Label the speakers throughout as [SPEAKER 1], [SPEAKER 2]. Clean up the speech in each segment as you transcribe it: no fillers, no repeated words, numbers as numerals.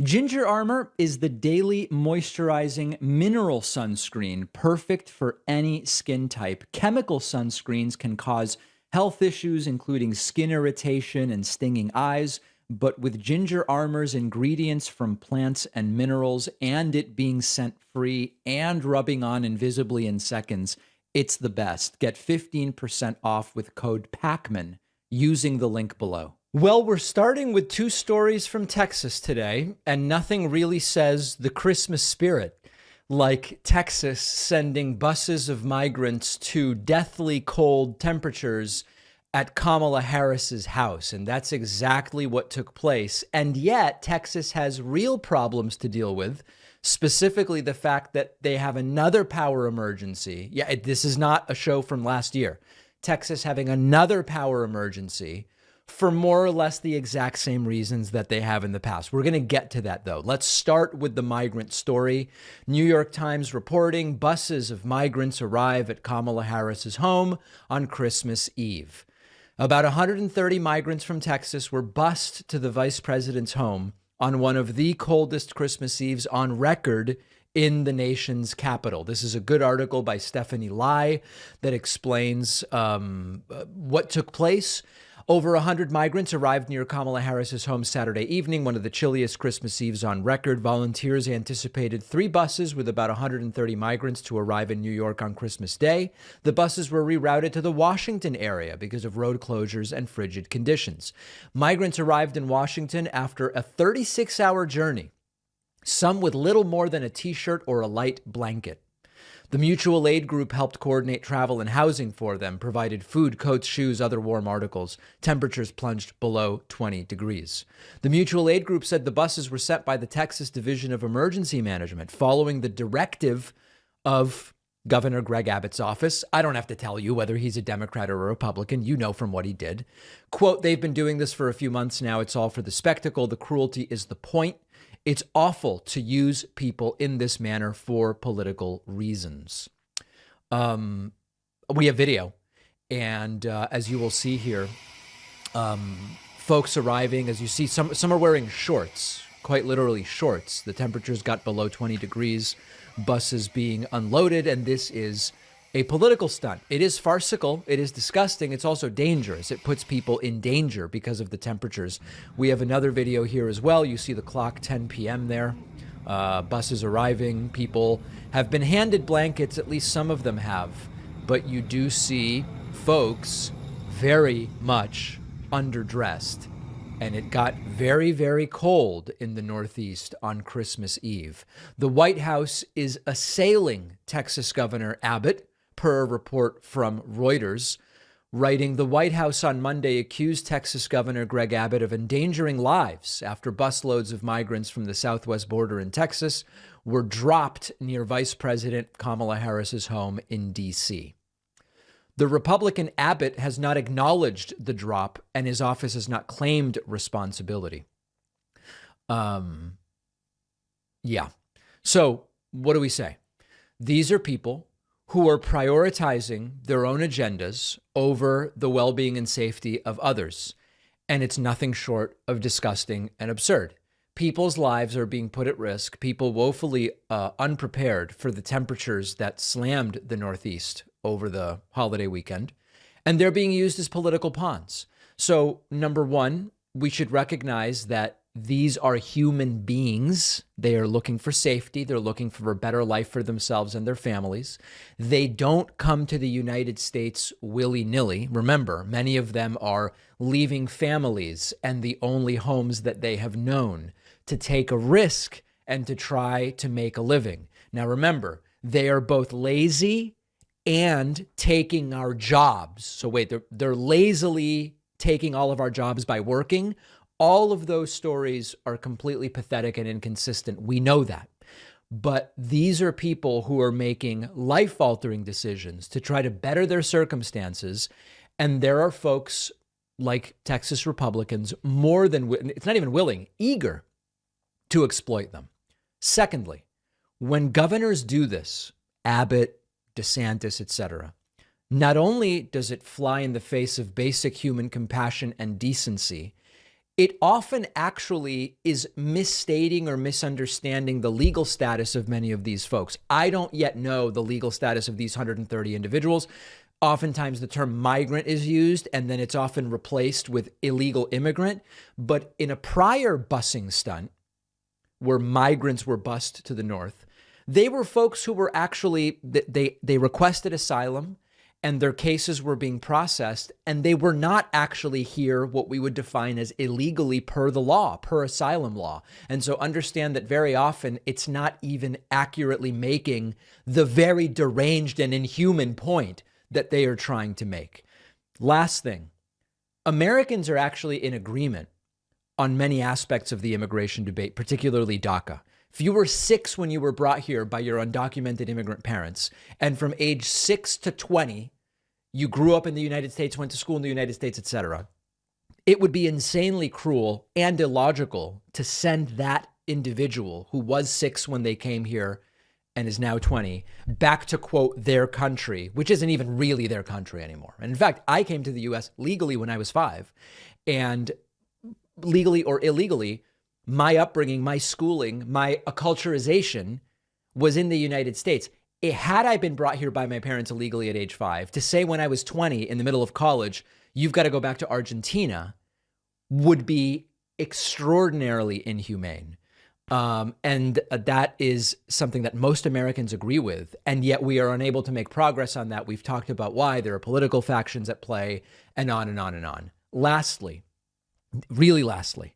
[SPEAKER 1] Ginger Armor is the daily moisturizing mineral sunscreen, perfect for any skin type. Chemical sunscreens can cause health issues, including skin irritation and stinging eyes. But with Ginger Armor's ingredients from plants and minerals, and it being scent free and rubbing on invisibly in seconds, it's the best. Get 15% off with code PACMAN using the link below. Well, we're starting with two stories from Texas today, and nothing really says the Christmas spirit like Texas sending buses of migrants to deathly cold temperatures at Kamala Harris's house. And that's exactly what took place. And yet Texas has real problems to deal with, specifically the fact that they have another power emergency. Yeah, this is not a show from last year. Texas having another power emergency for more or less the exact same reasons that they have in the past. We're going to get to that, though. Let's start with the migrant story. New York Times reporting buses of migrants arrive at Kamala Harris's home on Christmas Eve. About 130 migrants from Texas were bused to the vice president's home on one of the coldest Christmas Eves on record in the nation's capital. This is a good article by Stephanie Lai that explains what took place. Over 100 migrants arrived near Kamala Harris's home Saturday evening, one of the chilliest Christmas Eves on record. Volunteers anticipated 3 buses with about 130 migrants to arrive in New York on Christmas Day. The buses were rerouted to the Washington area because of road closures and frigid conditions. Migrants arrived in Washington after a 36-hour journey, some with little more than a t-shirt or a light blanket. The mutual aid group helped coordinate travel and housing for them, provided food, coats, shoes, other warm articles. Temperatures plunged below 20 degrees. The mutual aid group said the buses were sent by the Texas Division of Emergency Management following the directive of Governor Greg Abbott's office. I don't have to tell you whether he's a Democrat or a Republican. You know from what he did. Quote, they've been doing this for a few months now. It's all for the spectacle. The cruelty is the point. It's awful to use people in this manner for political reasons. We have video, and as you will see here, folks arriving, as you see, some are wearing shorts, quite literally shorts. The temperatures got below 20 degrees, buses being unloaded, and this is a political stunt. It is farcical. It is disgusting. It's also dangerous. It puts people in danger because of the temperatures. We have another video here as well. You see the clock, 10 p.m. there. Buses arriving. People have been handed blankets. At least some of them have. But you do see folks very much underdressed. And it got very, very cold in the Northeast on Christmas Eve. The White House is assailing Texas Governor Abbott, per a report from Reuters, writing, the White House on Monday accused Texas Governor Greg Abbott of endangering lives after busloads of migrants from the southwest border in Texas were dropped near Vice President Kamala Harris's home in D.C. The Republican Abbott has not acknowledged the drop, and his office has not claimed responsibility. Yeah. So what do we say? These are people who are prioritizing their own agendas over the well-being and safety of others. And it's nothing short of disgusting and absurd. People's lives are being put at risk, people woefully unprepared for the temperatures that slammed the Northeast over the holiday weekend, and they're being used as political pawns. So, number one, we should recognize that these are human beings. They are looking for safety. They're looking for a better life for themselves and their families. They don't come to the United States willy-nilly. Remember, many of them are leaving families and the only homes that they have known to take a risk and to try to make a living. Now, remember, they are both lazy and taking our jobs. So wait, they're lazily taking all of our jobs by working. All of those stories are completely pathetic and inconsistent. We know that. But these are people who are making life-altering decisions to try to better their circumstances. And there are folks like Texas Republicans more than, it's not even willing, eager to exploit them. Secondly, when governors do this, Abbott, DeSantis, etc., not only does it fly in the face of basic human compassion and decency, it often actually is misstating or misunderstanding the legal status of many of these folks. I don't yet know the legal status of these 130 individuals. Oftentimes the term migrant is used, and then it's often replaced with illegal immigrant. But in a prior busing stunt, where migrants were bused to the north, they were folks who were actually, they requested asylum, and their cases were being processed, and they were not actually here what we would define as illegally per the law, per asylum law. And so understand that very often it's not even accurately making the very deranged and inhuman point that they are trying to make. Last thing, Americans are actually in agreement on many aspects of the immigration debate, particularly DACA. If you were 6 when you were brought here by your undocumented immigrant parents, and from age 6 to 20, you grew up in the United States, went to school in the United States, etc., it would be insanely cruel and illogical to send that individual who was 6 when they came here and is now 20 back to, quote, their country, which isn't even really their country anymore. And in fact, I came to the US legally when I was 5, and legally or illegally, my upbringing, my schooling, my acculturation was in the United States. Had I been brought here by my parents illegally at age 5, to say when I was 20 in the middle of college, you've got to go back to Argentina, would be extraordinarily inhumane. And that is something that most Americans agree with, and yet we are unable to make progress on that. We've talked about why. There are political factions at play, and on and on and on. Lastly, really lastly,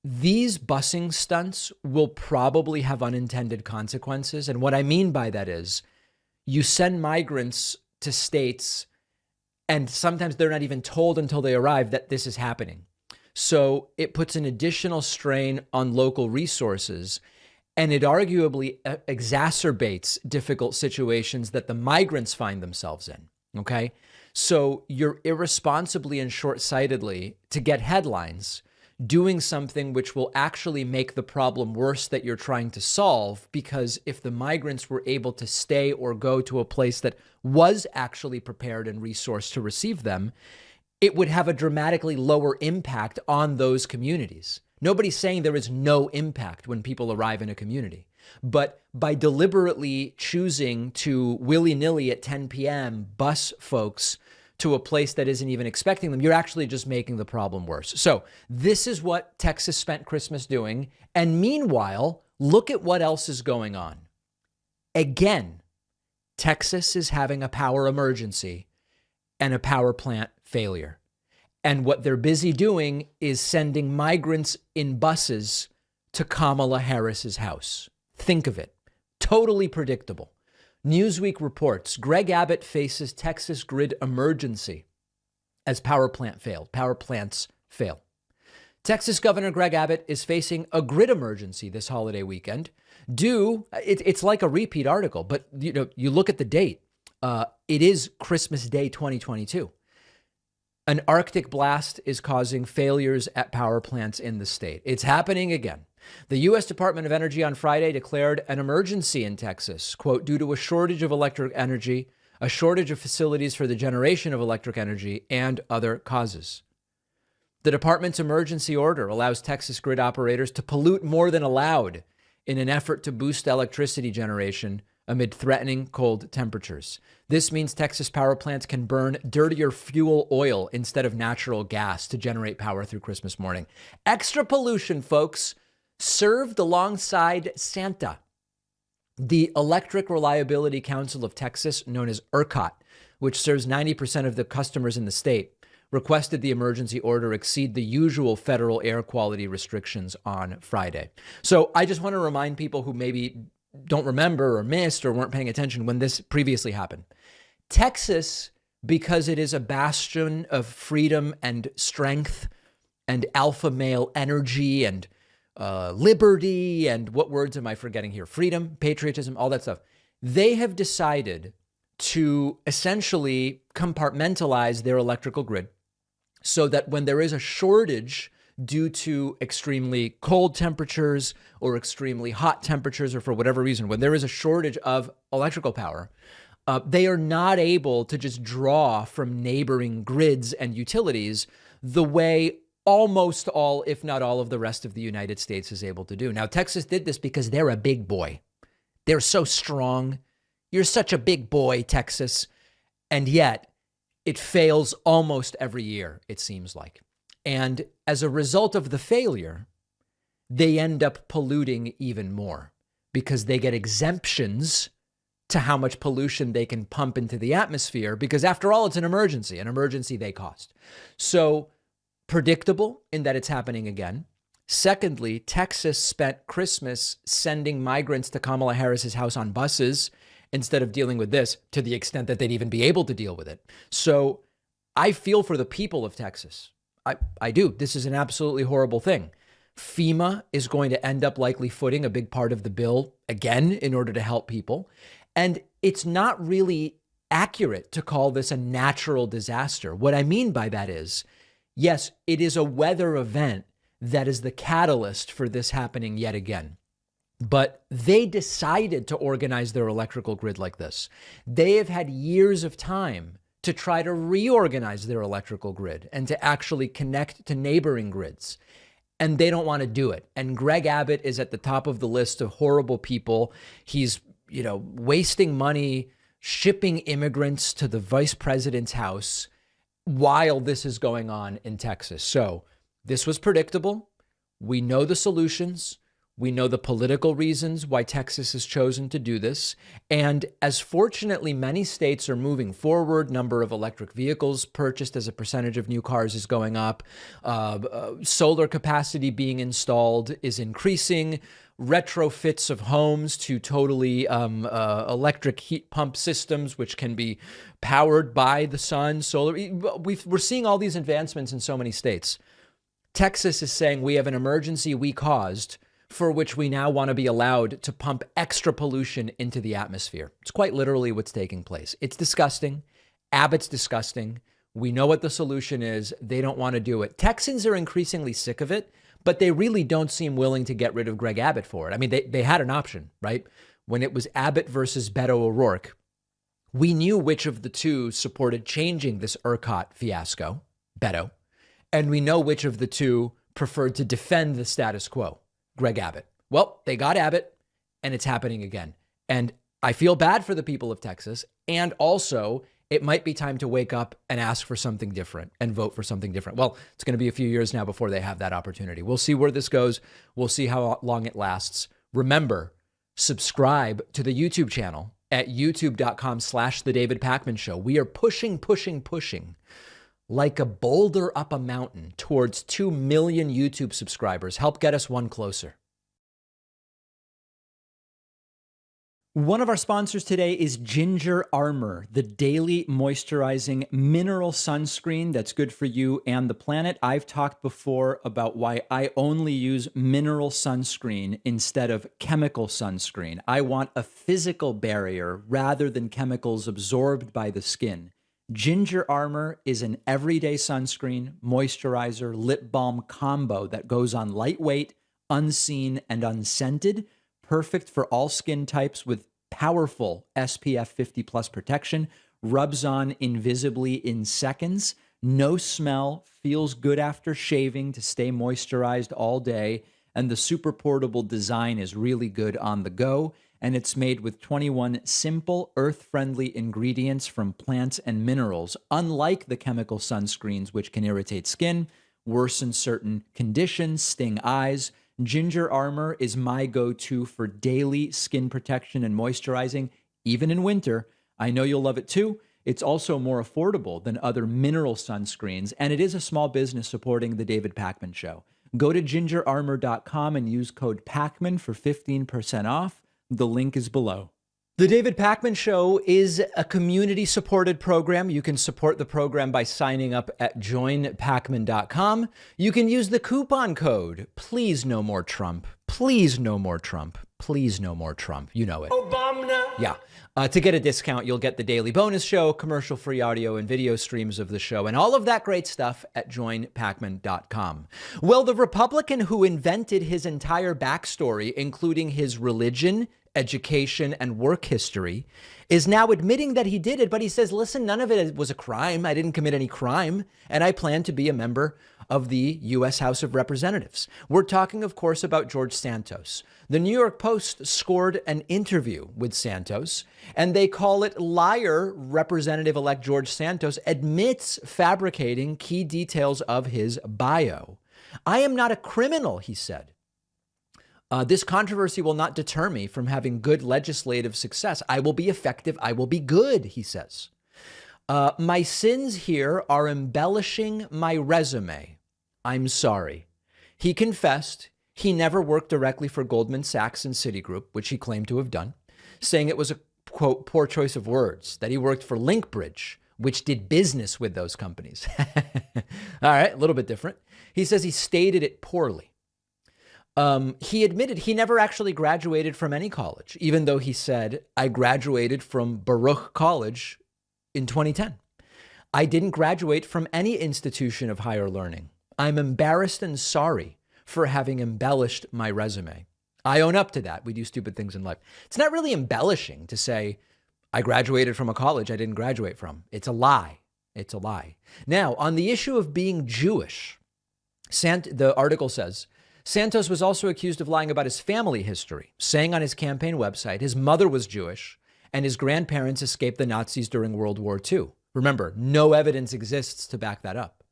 [SPEAKER 1] these busing stunts will probably have unintended consequences. And what I mean by that is you send migrants to states, and sometimes they're not even told until they arrive that this is happening. So it puts an additional strain on local resources, and it arguably exacerbates difficult situations that the migrants find themselves in, okay? So you're irresponsibly and short-sightedly, to get headlines, doing something which will actually make the problem worse that you're trying to solve, because if the migrants were able to stay or go to a place that was actually prepared and resourced to receive them, it would have a dramatically lower impact on those communities. Nobody's saying there is no impact when people arrive in a community. But by deliberately choosing to willy-nilly at 10 p.m. bus folks to a place that isn't even expecting them, you're actually just making the problem worse. So this is what Texas spent Christmas doing. And meanwhile, look at what else is going on. Again, Texas is having a power emergency and a power plant failure. And what they're busy doing is sending migrants in buses to Kamala Harris's house. Think of it. Totally predictable. Newsweek reports Greg Abbott faces Texas grid emergency as power plants fail. Texas Governor Greg Abbott is facing a grid emergency this holiday weekend. It's like a repeat article, but you look at the date. It is Christmas Day 2022. An Arctic blast is causing failures at power plants in the state. It's happening again. The U.S. Department of Energy on Friday declared an emergency in Texas, quote, due to a shortage of electric energy, a shortage of facilities for the generation of electric energy, and other causes. The department's emergency order allows Texas grid operators to pollute more than allowed in an effort to boost electricity generation amid threatening cold temperatures. This means Texas power plants can burn dirtier fuel oil instead of natural gas to generate power through Christmas morning. Extra pollution, folks, served alongside Santa. The Electric Reliability Council of Texas, known as ERCOT, which serves 90% of the customers in the state, requested the emergency order exceed the usual federal air quality restrictions on Friday. So I just want to remind people who maybe don't remember or missed or weren't paying attention when this previously happened. Texas, because it is a bastion of freedom and strength and alpha male energy and liberty and what words am I forgetting here? Freedom, patriotism, all that stuff. They have decided to essentially compartmentalize their electrical grid so that when there is a shortage due to extremely cold temperatures or extremely hot temperatures, or for whatever reason, when there is a shortage of electrical power, they are not able to just draw from neighboring grids and utilities the way almost all, if not all, of the rest of the United States is able to do. Now, Texas did this because they're a big boy. They're so strong. You're such a big boy, Texas. And yet it fails almost every year, it seems like. And as a result of the failure, they end up polluting even more because they get exemptions to how much pollution they can pump into the atmosphere, because after all, it's an emergency they caused. So predictable in that it's happening again. Secondly, Texas spent Christmas sending migrants to Kamala Harris's house on buses instead of dealing with this, to the extent that they'd even be able to deal with it. So I feel for the people of Texas. I do. This is an absolutely horrible thing. FEMA is going to end up likely footing a big part of the bill again in order to help people. And it's not really accurate to call this a natural disaster. What I mean by that is, yes, it is a weather event that is the catalyst for this happening yet again. But they decided to organize their electrical grid like this. They have had years of time to try to reorganize their electrical grid and to actually connect to neighboring grids. And they don't want to do it. And Greg Abbott is at the top of the list of horrible people. He's, wasting money, shipping immigrants to the vice president's house while this is going on in Texas. So this was predictable. We know the solutions. We know the political reasons why Texas has chosen to do this. And as fortunately many states are moving forward, number of electric vehicles purchased as a percentage of new cars is going up. Solar capacity being installed is increasing. Retrofits of homes to totally electric heat pump systems, which can be powered by the sun, solar. We're seeing all these advancements in so many states. Texas is saying we have an emergency we caused, for which we now want to be allowed to pump extra pollution into the atmosphere. It's quite literally what's taking place. It's disgusting. Abbott's disgusting. We know what the solution is. They don't want to do it. Texans are increasingly sick of it, but they really don't seem willing to get rid of Greg Abbott for it. I mean, they had an option, right? When it was Abbott versus Beto O'Rourke, we knew which of the two supported changing this ERCOT fiasco, Beto, and we know which of the two preferred to defend the status quo, Greg Abbott. Well, they got Abbott, and it's happening again. And I feel bad for the people of Texas, and also it might be time to wake up and ask for something different and vote for something different. Well, it's going to be a few years now before they have that opportunity. We'll see where this goes. We'll see how long it lasts. Remember, subscribe to the YouTube channel at youtube.com/The David Pakman Show. We are pushing like a boulder up a mountain towards 2 million YouTube subscribers. Help get us one closer. One of our sponsors today is Ginger Armor, the daily moisturizing mineral sunscreen that's good for you and the planet. I've talked before about why I only use mineral sunscreen instead of chemical sunscreen. I want a physical barrier rather than chemicals absorbed by the skin. Ginger Armor is an everyday sunscreen, moisturizer, lip balm combo that goes on lightweight, unseen, and unscented. Perfect for all skin types with powerful SPF 50 plus protection, rubs on invisibly in seconds, no smell, feels good after shaving to stay moisturized all day, and the super portable design is really good on the go, and it's made with 21 simple, earth-friendly ingredients from plants and minerals, unlike the chemical sunscreens which can irritate skin, worsen certain conditions, sting eyes. Ginger Armor is my go-to for daily skin protection and moisturizing, even in winter. I know you'll love it too. It's also more affordable than other mineral sunscreens, and it is a small business supporting the David Pakman Show. Go to gingerarmor.com and use code PAKMAN for 15% off. The link is below. The David Pakman Show is a community-supported program. You can support the program by signing up at joinpakman.com. You can use the coupon code, Please No More Trump. Please No More Trump. Please No More Trump. You know it. Obama. Yeah. To get a discount, you'll get the daily bonus show, commercial-free audio and video streams of the show, and all of that great stuff at joinpakman.com. Well, the Republican who invented his entire backstory, including his religion, education, and work history, is now admitting that he did it, but he says, listen, none of it was a crime. I didn't commit any crime, and I plan to be a member of the U.S. House of Representatives. We're talking, of course, about George Santos. The New York Post scored an interview with Santos, and they call it liar. Representative-elect George Santos admits fabricating key details of his bio. I am not a criminal, he said. This controversy will not deter me from having good legislative success. I will be effective. I will be good, he says. My sins here are embellishing my resume. I'm sorry. He confessed he never worked directly for Goldman Sachs and Citigroup, which he claimed to have done, saying it was a, quote, poor choice of words, that he worked for Linkbridge, which did business with those companies. All right, a little bit different. He says he stated it poorly. He admitted he never actually graduated from any college, even though he said, I graduated from Baruch College in 2010. I didn't graduate from any institution of higher learning. I'm embarrassed and sorry for having embellished my resume. I own up to that. We do stupid things in life. It's not really embellishing to say, I graduated from a college I didn't graduate from. It's a lie. It's a lie. Now, on the issue of being Jewish, the article says, Santos was also accused of lying about his family history, saying on his campaign website his mother was Jewish and his grandparents escaped the Nazis during World War II. Remember, no evidence exists to back that up.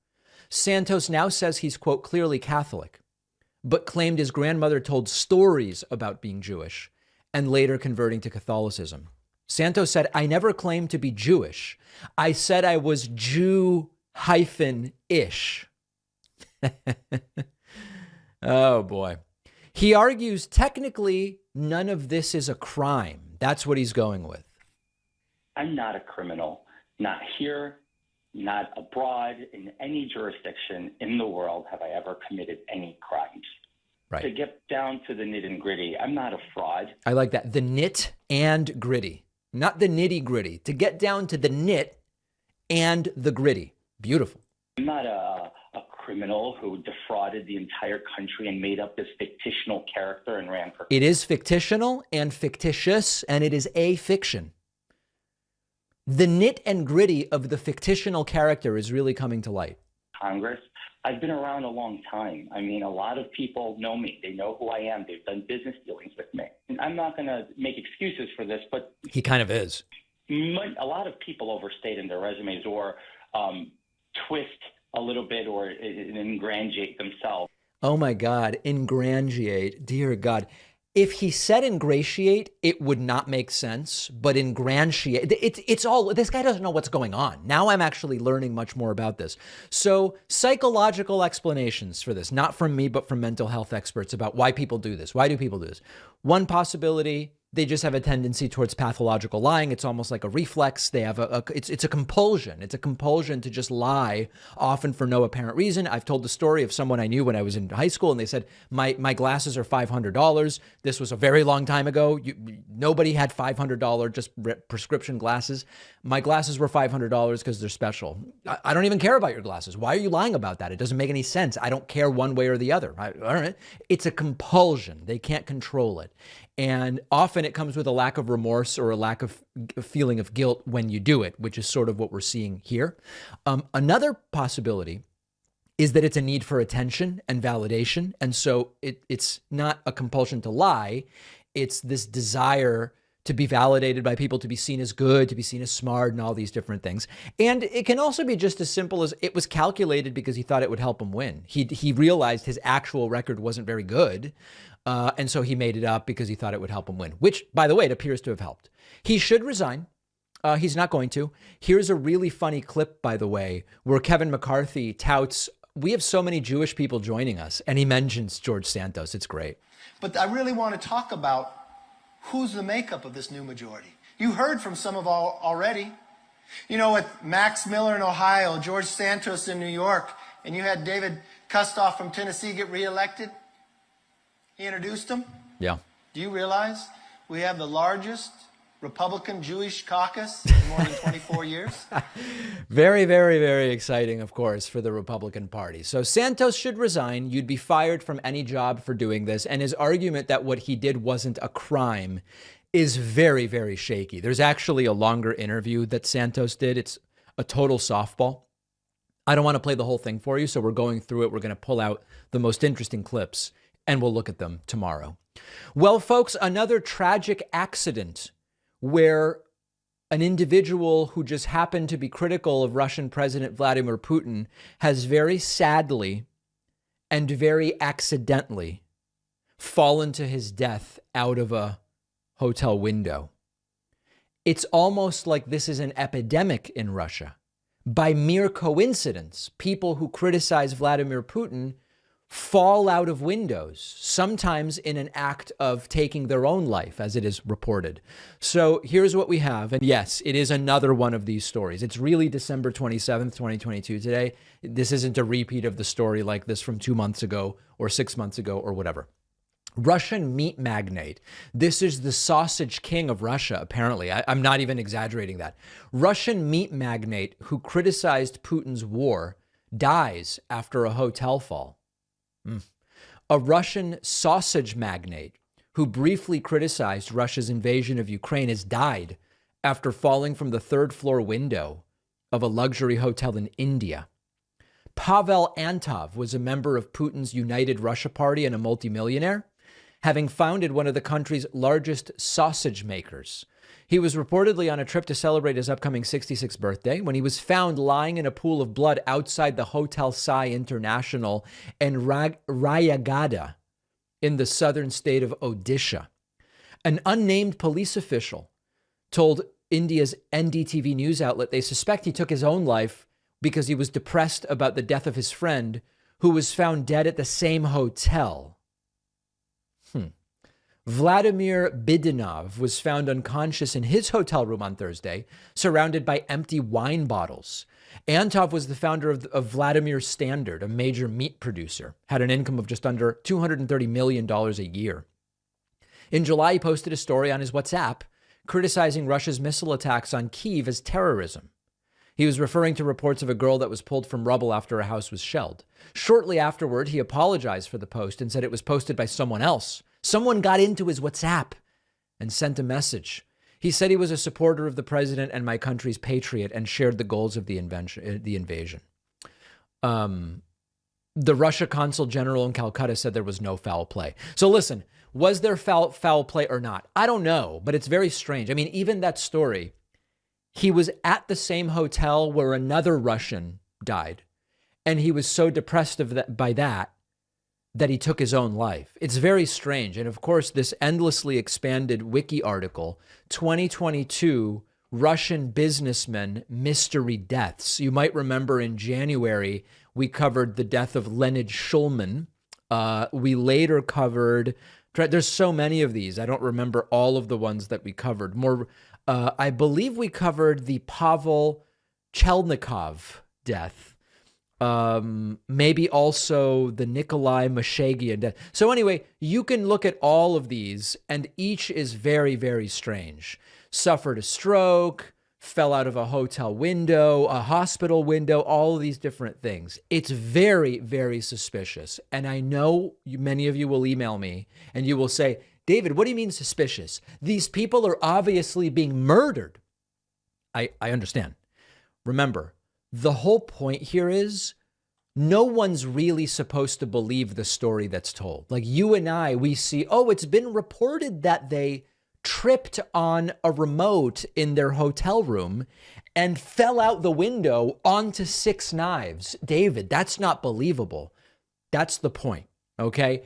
[SPEAKER 1] Santos now says he's, quote, clearly Catholic, but claimed his grandmother told stories about being Jewish and later converting to Catholicism. Santos said, I never claimed to be Jewish. I said I was Jew-ish. Oh, boy. He argues technically none of this is a crime. That's what he's going with.
[SPEAKER 2] I'm not a criminal, not here, not abroad, in any jurisdiction in the world have I ever committed any crimes.
[SPEAKER 1] Right.
[SPEAKER 2] To get down to the nit and gritty, I'm not a fraud.
[SPEAKER 1] I like that. The nit and gritty, not the nitty gritty. To get down to the nit and the gritty. Beautiful.
[SPEAKER 2] I'm not a criminal who defrauded the entire country and made up this fictional character and ran for.
[SPEAKER 1] It is fictional and fictitious, and it is a fiction. The nit and gritty of the fictional character is really coming to light.
[SPEAKER 2] Congress. I've been around a long time. I mean, a lot of people know me. They know who I am. They've done business dealings with me. And I'm not going to make excuses for this, but
[SPEAKER 1] he kind of is.
[SPEAKER 2] A lot of people overstate in their resumes or twist a little bit or ingratiate themselves.
[SPEAKER 1] Oh my God, ingratiate, dear God. If he said ingratiate, it would not make sense, but ingratiate, it's all, this guy doesn't know what's going on. Now I'm actually learning much more about this. So psychological explanations for this, not from me, but from mental health experts about why people do this. Why do people do this? One possibility, they just have a tendency towards pathological lying. It's almost like a reflex. They have it's a compulsion. It's a compulsion to just lie, often for no apparent reason. I've told the story of someone I knew when I was in high school, and they said, my glasses are $500. This was a very long time ago. Nobody had $500 just prescription glasses. My glasses were $500 because they're special. I don't even care about your glasses. Why are you lying about that? It doesn't make any sense. I don't care one way or the other. All right. It's a compulsion. They can't control it. And often it comes with a lack of remorse or a lack of feeling of guilt when you do it, which is sort of what we're seeing here. Another possibility is that it's a need for attention and validation. And so it's not a compulsion to lie. It's this desire to be validated by people, to be seen as good, to be seen as smart, and all these different things. And it can also be just as simple as it was calculated because he thought it would help him win. He realized his actual record wasn't very good. And so he made it up because he thought it would help him win, which, by the way, it appears to have helped. He should resign. He's not going to. Here's a really funny clip, by the way, where Kevin McCarthy touts, we have so many Jewish people joining us, and he mentions George Santos. It's great.
[SPEAKER 3] But I really want to talk about who's the makeup of this new majority. You heard from some of all already. You know, with Max Miller in Ohio, George Santos in New York, and you had David Kustoff from Tennessee get reelected. He introduced them.
[SPEAKER 1] Yeah.
[SPEAKER 3] Do you realize we have the largest Republican Jewish caucus in more than 24 years?
[SPEAKER 1] Very, very, very exciting, of course, for the Republican Party. So Santos should resign. You'd be fired from any job for doing this. And his argument that what he did wasn't a crime is very, very shaky. There's actually a longer interview that Santos did. It's a total softball. I don't want to play the whole thing for you, so we're going through it. We're going to pull out the most interesting clips, and we'll look at them tomorrow. Well, folks, another tragic accident where an individual who just happened to be critical of Russian President Vladimir Putin has very sadly and very accidentally fallen to his death out of a hotel window. It's almost like this is an epidemic in Russia. By mere coincidence, people who criticize Vladimir Putin fall out of windows, sometimes in an act of taking their own life, as it is reported. So here's what we have. And yes, it is another one of these stories. It's really December 27th, 2022 today. This isn't a repeat of the story like this from 2 months ago or 6 months ago or whatever. Russian meat magnate. This is the sausage king of Russia, apparently. I'm not even exaggerating that. Russian meat magnate who criticized Putin's war dies after a hotel fall. A Russian sausage magnate who briefly criticized Russia's invasion of Ukraine has died after falling from the third-floor window of a luxury hotel in India. Pavel Antov was a member of Putin's United Russia Party and a multimillionaire, having founded one of the country's largest sausage makers. He was reportedly on a trip to celebrate his upcoming 66th birthday when he was found lying in a pool of blood outside the Hotel Sai International in Rayagada in the southern state of Odisha. An unnamed police official told India's NDTV news outlet they suspect he took his own life because he was depressed about the death of his friend who was found dead at the same hotel. Vladimir Bidinov was found unconscious in his hotel room on Thursday, surrounded by empty wine bottles. Antov was the founder of Vladimir Standard, a major meat producer, had an income of just under $230 million a year. In July, he posted a story on his WhatsApp criticizing Russia's missile attacks on Kyiv as terrorism. He was referring to reports of a girl that was pulled from rubble after a house was shelled. Shortly afterward, he apologized for the post and said it was posted by someone else. Someone got into his WhatsApp and sent a message. He said he was a supporter of the president and my country's patriot and shared the goals of the invasion. The Russia consul general in Calcutta said there was no foul play. So listen, was there foul play or not? I don't know, but it's very strange. I mean, even that story, he was at the same hotel where another Russian died, and he was so depressed by that he took his own life. It's very strange. And of course, this endlessly expanded wiki article, 2022 Russian businessmen mystery deaths. You might remember in January, we covered the death of Leonid Shulman. We later covered, there's so many of these. I don't remember all of the ones that we covered. I believe we covered the Pavel Chelnikov death. Maybe also the Nikolai Mashagian death. So anyway, you can look at all of these, and each is very, very strange. Suffered a stroke, fell out of a hotel window, a hospital window, all of these different things. It's very, very suspicious. And I know many of you will email me and you will say, David, what do you mean suspicious? These people are obviously being murdered. I understand. Remember, the whole point here is no one's really supposed to believe the story that's told. Like you and I, we see, oh, it's been reported that they tripped on a remote in their hotel room and fell out the window onto 6 knives. David, that's not believable. That's the point, okay?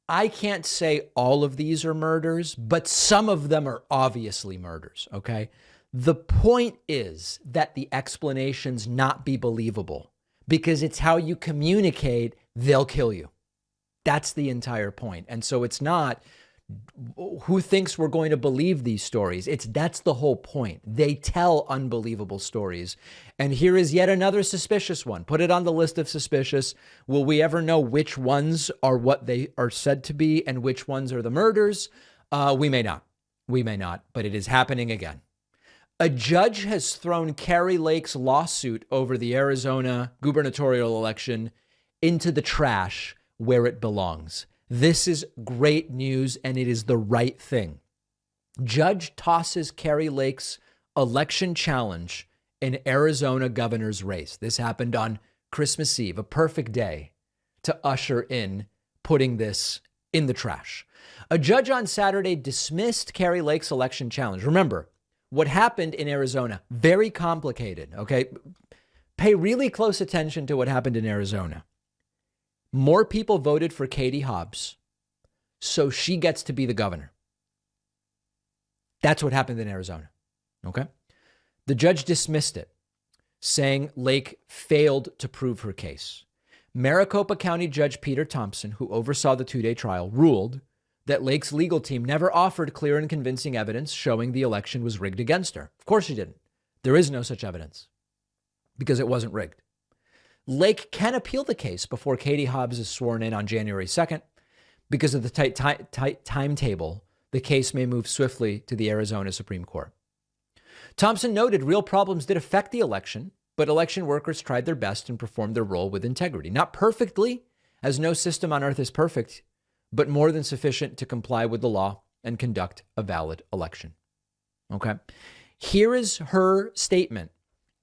[SPEAKER 1] I can't say all of these are murders, but some of them are obviously murders, okay? The point is that the explanations not be believable because it's how you communicate, they'll kill you. That's the entire point. And so it's not who thinks we're going to believe these stories. That's the whole point. They tell unbelievable stories. And here is yet another suspicious one. Put it on the list of suspicious. Will we ever know which ones are what they are said to be and which ones are the murders? We may not. We may not, but it is happening again. A judge has thrown Kari Lake's lawsuit over the Arizona gubernatorial election into the trash where it belongs. This is great news, and it is the right thing. Judge tosses Kari Lake's election challenge in Arizona governor's race. This happened on Christmas Eve, a perfect day to usher in putting this in the trash. A judge on Saturday dismissed Kari Lake's election challenge. Remember, what happened in Arizona, very complicated, okay? Pay really close attention to what happened in Arizona. More people voted for Katie Hobbs, so she gets to be the governor. That's what happened in Arizona, okay? The judge dismissed it, saying Lake failed to prove her case. Maricopa County Judge Peter Thompson, who oversaw the two-day trial, ruled that Lake's legal team never offered clear and convincing evidence showing the election was rigged against her. Of course she didn't. There is no such evidence because it wasn't rigged. Lake can appeal the case before Katie Hobbs is sworn in on January 2nd. Because of the tight timetable, the case may move swiftly to the Arizona Supreme Court. Thompson noted real problems did affect the election, but election workers tried their best and performed their role with integrity. Not perfectly, as no system on earth is perfect, but more than sufficient to comply with the law and conduct a valid election. Okay. Here is her statement.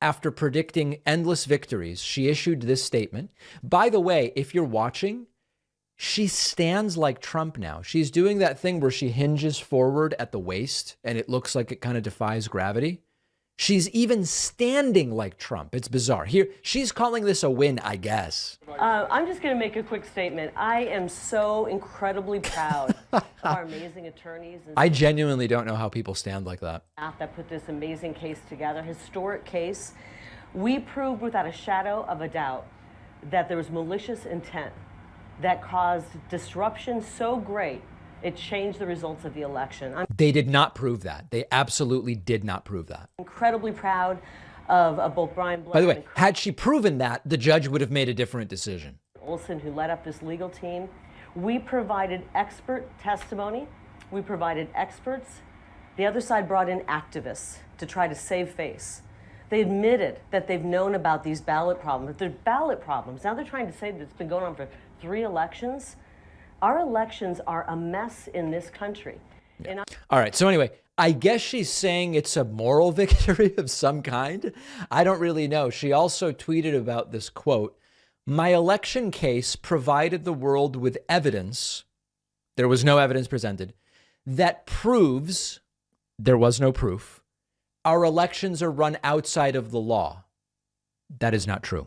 [SPEAKER 1] After predicting endless victories, she issued this statement. By the way, if you're watching, she stands like Trump now. She's doing that thing where she hinges forward at the waist and it looks like it kind of defies gravity. She's even standing like Trump. It's bizarre. Here, she's calling this a win, I guess.
[SPEAKER 4] I'm just going to make a quick statement. I am so incredibly proud of our amazing attorneys. And
[SPEAKER 1] I genuinely don't know how people stand like that.
[SPEAKER 4] Staff that put this amazing case together, historic case. We proved without a shadow of a doubt that there was malicious intent that caused disruption so great it changed the results of the election. I'm
[SPEAKER 1] They did not prove that. They absolutely did not prove that.
[SPEAKER 4] incredibly proud of both Brian Blair
[SPEAKER 1] By the way,
[SPEAKER 4] and
[SPEAKER 1] had she proven that, the judge would have made a different decision.
[SPEAKER 4] Olson, who led up this legal team. We provided expert testimony. We provided experts. The other side brought in activists to try to save face. They admitted that they've known about these ballot problems. They're ballot problems. Now they're trying to say that it's been going on for 3 elections. Our elections are a mess in this country. And
[SPEAKER 1] All right. So anyway, I guess she's saying it's a moral victory of some kind. I don't really know. She also tweeted about this quote. My election case provided the world with evidence. There was no evidence presented that proves there was no proof. Our elections are run outside of the law. That is not true.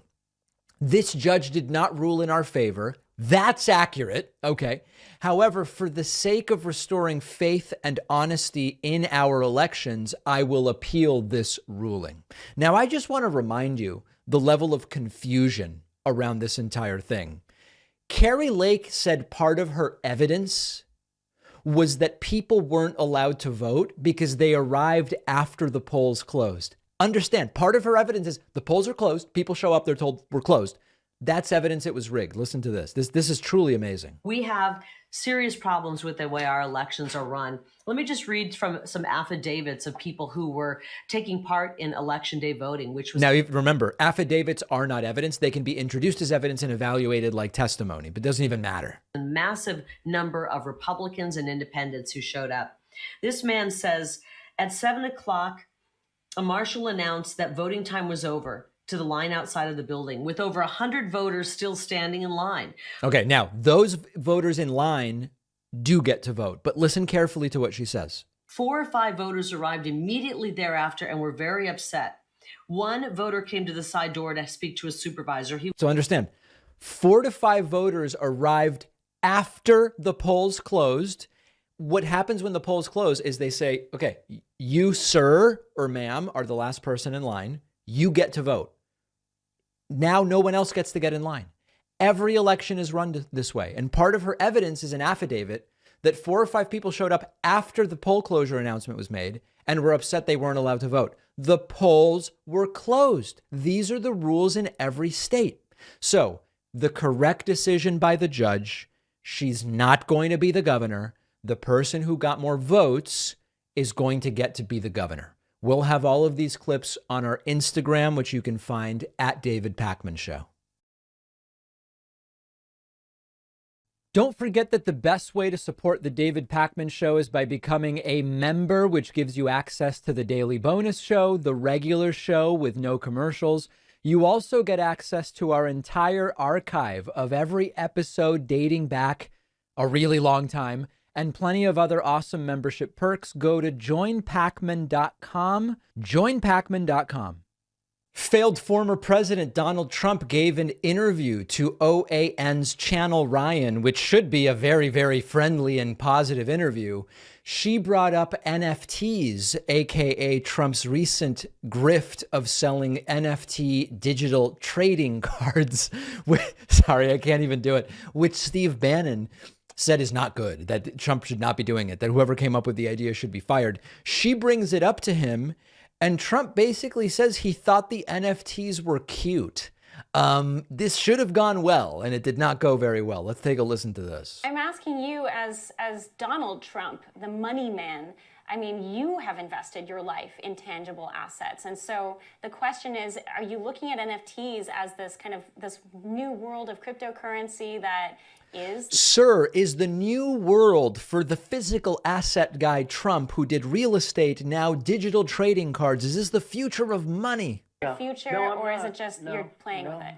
[SPEAKER 1] This judge did not rule in our favor. That's accurate. Okay. However, for the sake of restoring faith and honesty in our elections, I will appeal this ruling. Now, I just want to remind you the level of confusion around this entire thing. Kari Lake said part of her evidence was that people weren't allowed to vote because they arrived after the polls closed. Understand, part of her evidence is the polls are closed. People show up, they're told we're closed. That's evidence it was rigged. Listen to this. This is truly amazing.
[SPEAKER 4] we have serious problems with the way our elections are run. Let me just read from some affidavits of people who were taking part in election day voting, which was
[SPEAKER 1] Now, remember, affidavits are not evidence. They can be introduced as evidence and evaluated like testimony, but it doesn't even matter.
[SPEAKER 4] a massive number of Republicans and independents who showed up. This man says at 7 o'clock, a marshal announced that voting time was over to the line outside of the building, with over 100 voters still standing in line.
[SPEAKER 1] Okay, now, those voters in line do get to vote, but listen carefully to what she says.
[SPEAKER 4] 4 or 5 voters arrived immediately thereafter and were very upset. One voter came to the side door to speak to a supervisor.
[SPEAKER 1] So understand, 4 to 5 voters arrived after the polls closed. What happens when the polls close is they say, okay, you, sir or ma'am, are the last person in line. You get to vote. Now no one else gets to get in line. Every election is run this way. And part of her evidence is an affidavit that 4 or 5 people showed up after the poll closure announcement was made and were upset they weren't allowed to vote. The polls were closed. These are the rules in every state. So the correct decision by the judge, she's not going to be the governor. The person who got more votes is going to get to be the governor. We'll have all of these clips on our Instagram, which you can find at David Pakman Show. Don't forget that the best way to support the David Pakman Show is by becoming a member, which gives you access to the daily bonus show, the regular show with no commercials. You also get access to our entire archive of every episode dating back a really long time and plenty of other awesome membership perks. Go to joinpacman.com, joinpacman.com. Failed former President Donald Trump gave an interview to OAN's Channel Ryan, which should be a very, very friendly and positive interview. She brought up NFTs, aka Trump's recent grift of selling NFT digital trading cards. Sorry, I can't even do it. Which Steve Bannon said is not good, that Trump should not be doing it, that whoever came up with the idea should be fired. She brings it up to him, and Trump basically says he thought the NFTs were cute. This should have gone well, and it did not go very well. Let's take a listen to this.
[SPEAKER 5] I'm asking you as Donald Trump, the money man. I mean, you have invested your life in tangible assets. And so the question is, are you looking at NFTs as this kind of this new world of cryptocurrency that is?
[SPEAKER 1] Sir, is the new world for the physical asset guy Trump, who did real estate, now digital trading cards? Is this the future of money?
[SPEAKER 5] Future,
[SPEAKER 6] No, I'm
[SPEAKER 5] or is
[SPEAKER 6] not.
[SPEAKER 5] it just
[SPEAKER 6] No,
[SPEAKER 5] you're playing
[SPEAKER 6] no.
[SPEAKER 5] with it?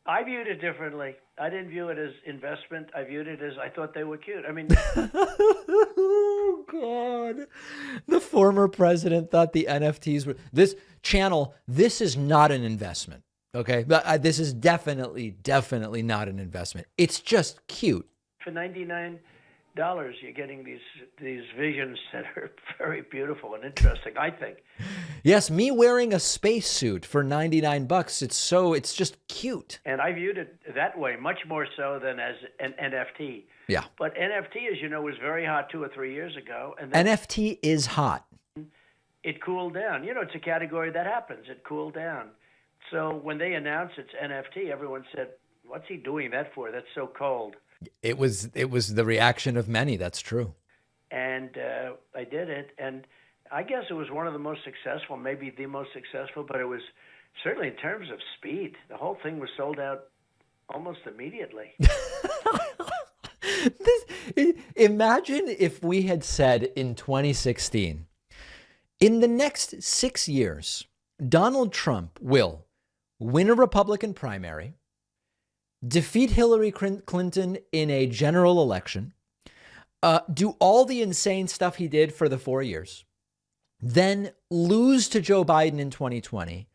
[SPEAKER 6] I viewed it differently. I didn't view it as investment. I viewed it as I thought they were cute. I mean,
[SPEAKER 1] Oh, God. The former president thought the NFTs were... This channel, this is not an investment, okay? This is definitely not an investment. It's just cute.
[SPEAKER 6] for $99, you're getting these visions that are very beautiful and interesting, I think.
[SPEAKER 1] Yes, me wearing a spacesuit for $99, it's just cute.
[SPEAKER 6] And I viewed it that way, much more so than as an NFT.
[SPEAKER 1] Yeah.
[SPEAKER 6] But NFT, as you know, was very hot 2 or 3 years ago. And then
[SPEAKER 1] NFT is hot.
[SPEAKER 6] it cooled down. You know, it's a category that happens. It cooled down. So when they announced it's NFT, everyone said, what's he doing that for? That's so cold.
[SPEAKER 1] It was the reaction of many. That's true.
[SPEAKER 6] And I did it. And I guess it was one of the most successful, maybe the most successful, but it was certainly in terms of speed. The whole thing was sold out almost immediately.
[SPEAKER 1] Imagine if we had said in 2016, in the next 6 years, Donald Trump will win a Republican primary, defeat Hillary Clinton in a general election, do all the insane stuff he did for the 4 years, then lose to Joe Biden in 2020,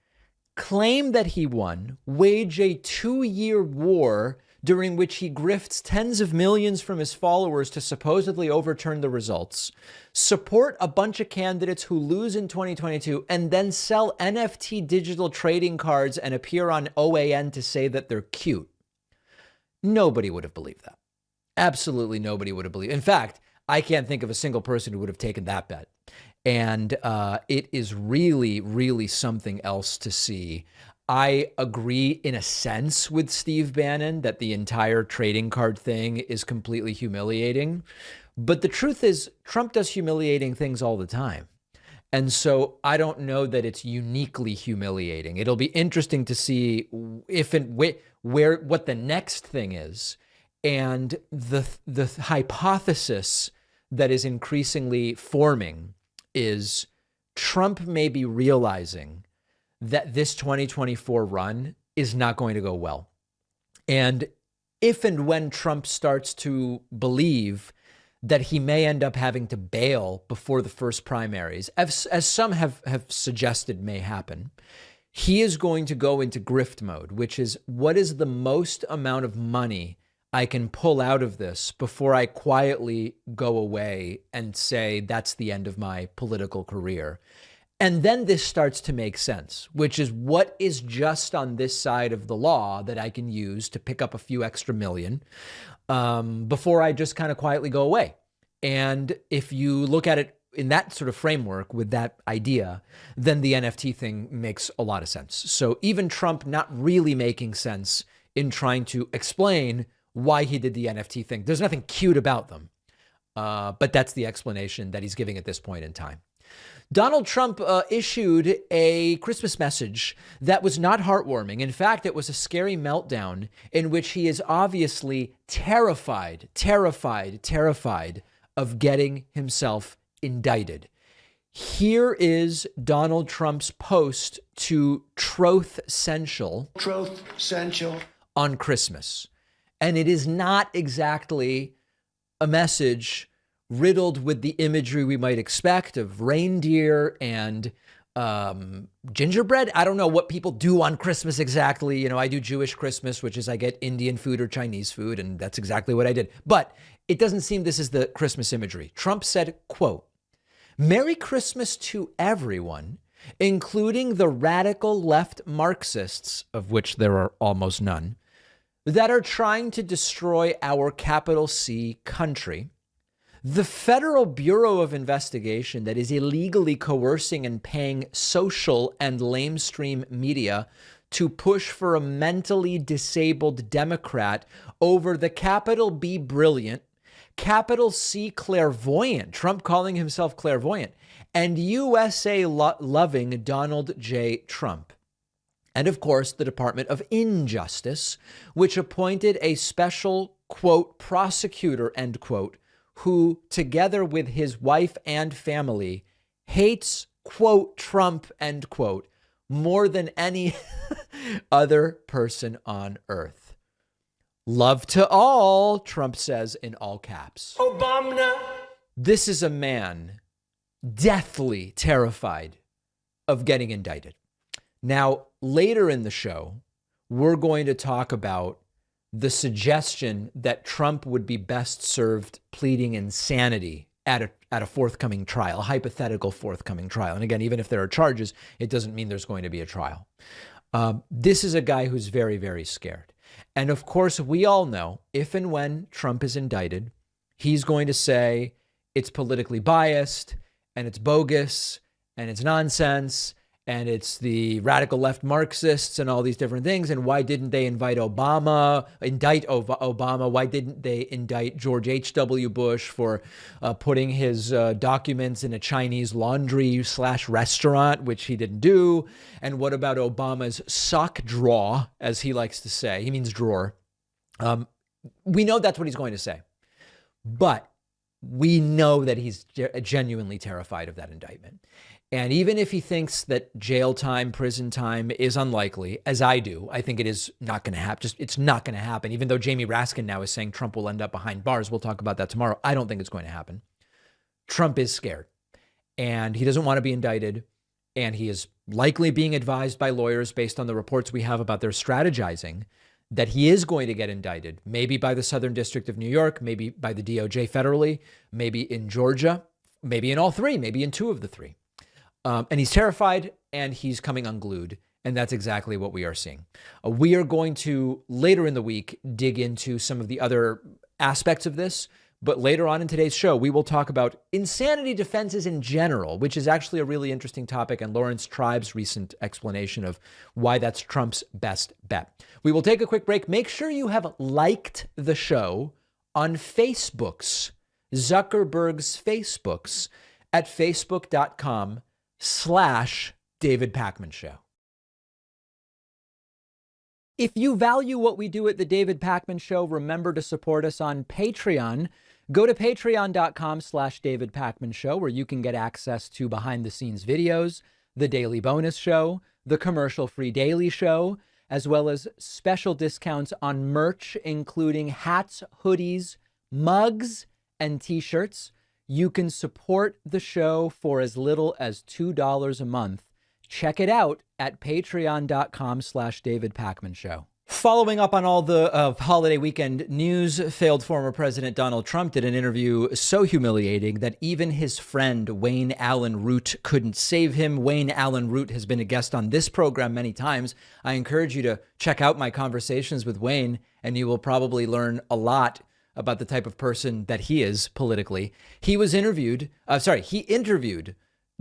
[SPEAKER 1] claim that he won, wage a 2-year war during which he grifts tens of millions from his followers to supposedly overturn the results, support a bunch of candidates who lose in 2022, and then sell NFT digital trading cards and appear on OAN to say that they're cute. Nobody would have believed that. Absolutely nobody would have believed. In fact, I can't think of a single person who would have taken that bet. And it is really, really something else to see. I agree in a sense with Steve Bannon that the entire trading card thing is completely humiliating. But the truth is, Trump does humiliating things all the time. And so I don't know that it's uniquely humiliating. It'll be interesting to see if and where what the next thing is. And the hypothesis that is increasingly forming is Trump may be realizing that this 2024 run is not going to go well. And if and when Trump starts to believe that he may end up having to bail before the first primaries, as some have suggested may happen, he is going to go into grift mode, which is what is the most amount of money I can pull out of this before I quietly go away and say that's the end of my political career. And then this starts to make sense, which is what is just on this side of the law that I can use to pick up a few extra million before I just kind of quietly go away. And if you look at it in that sort of framework with that idea, then the NFT thing makes a lot of sense. So even Trump not really making sense in trying to explain why he did the NFT thing. There's nothing cute about them, but that's the explanation that he's giving at this point in time. Donald Trump issued a Christmas message that was not heartwarming. In fact, it was a scary meltdown in which he is obviously terrified of getting himself indicted. Here is Donald Trump's post to Truth Central on Christmas. And it is not exactly a message riddled with the imagery we might expect of reindeer and gingerbread. I don't know what people do on Christmas exactly. You know, I do Jewish Christmas, which is I get Indian food or Chinese food, and that's exactly what I did. But it doesn't seem this is the Christmas imagery. Trump said, quote, "Merry Christmas to everyone, including the radical left Marxists, of which there are almost none, that are trying to destroy our capital C country. The Federal Bureau of Investigation that is illegally coercing and paying social and lamestream media to push for a mentally disabled Democrat over the capital B brilliant, capital C clairvoyant, Trump calling himself clairvoyant, and USA loving Donald J. Trump. And of course, the Department of Injustice, which appointed a special, quote, prosecutor, end quote, who, together with his wife and family, hates, quote, Trump, end quote, more than any other person on earth. Love to all, Trump says in all caps. Obama. This is a man deathly terrified of getting indicted. Now, later in the show, we're going to talk about the suggestion that Trump would be best served pleading insanity at a forthcoming trial, a hypothetical forthcoming trial. And again, even if there are charges, it doesn't mean there's going to be a trial. This is a guy who's very, very scared. And of course, we all know if and when Trump is indicted, he's going to say it's politically biased and it's bogus and it's nonsense and it's the radical left Marxists and all these different things. And why didn't they indict Obama? Why didn't they indict George H.W. Bush for putting his documents in a Chinese laundry/restaurant, which he didn't do? And what about Obama's sock drawer, as he likes to say? He means drawer. We know that's what he's going to say. But we know that he's genuinely terrified of that indictment. And even if he thinks that jail time, prison time is unlikely, as I do, I think it is not going to happen. It's not going to happen. Even though Jamie Raskin now is saying Trump will end up behind bars. We'll talk about that tomorrow. I don't think it's going to happen. Trump is scared and he doesn't want to be indicted. And he is likely being advised by lawyers based on the reports we have about their strategizing that he is going to get indicted, maybe by the Southern District of New York, maybe by the DOJ federally, maybe in Georgia, maybe in all three, maybe in two of the three. And he's terrified and he's coming unglued. And that's exactly what we are seeing. We are going to later in the week dig into some of the other aspects of this. But later on in today's show, we will talk about insanity defenses in general, which is actually a really interesting topic. And Lawrence Tribe's recent explanation of why that's Trump's best bet. We will take a quick break. Make sure you have liked the show on Facebook's, Zuckerberg's Facebook's at facebook.com/David Pakman Show. If you value what we do at the David Pakman Show, remember to support us on Patreon. Go to patreon.com/David Pakman Show, where you can get access to behind the scenes videos, the daily bonus show, the commercial-free daily show, as well as special discounts on merch, including hats, hoodies, mugs, and t-shirts. You can support the show for as little as $2 a month. Check it out at patreon.com/David Pakman Show. Following up on all the holiday weekend news, failed former President Donald Trump did an interview so humiliating that even his friend Wayne Allen Root couldn't save him. Wayne Allen Root has been a guest on this program many times. I encourage you to check out my conversations with Wayne, and you will probably learn a lot about the type of person that he is politically. He interviewed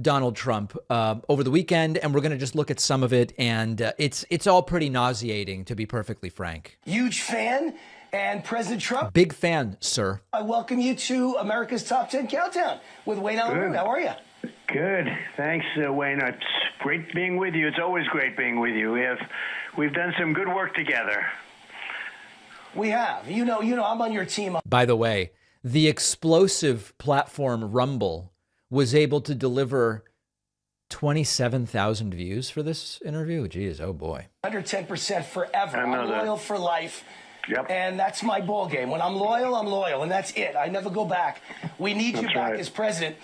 [SPEAKER 1] Donald Trump over the weekend, and we're going to just look at some of it, and it's all pretty nauseating, to be perfectly frank.
[SPEAKER 7] Huge fan, and President Trump.
[SPEAKER 1] Big fan, sir.
[SPEAKER 7] I welcome you to America's Top 10 Countdown with Wayne Allen Root. How are you?
[SPEAKER 6] Good. Thanks, Wayne. It's great being with you. It's always great being with you. We've done some good work together.
[SPEAKER 7] We have. You know, I'm on your team.
[SPEAKER 1] By the way, the explosive platform Rumble, was able to deliver 27,000 views for this interview. Geez, oh boy.
[SPEAKER 7] 110% forever. I'm loyal for life.
[SPEAKER 6] Yep.
[SPEAKER 7] And that's my ball game. When I'm loyal, and that's it. I never go back. We need you back as president.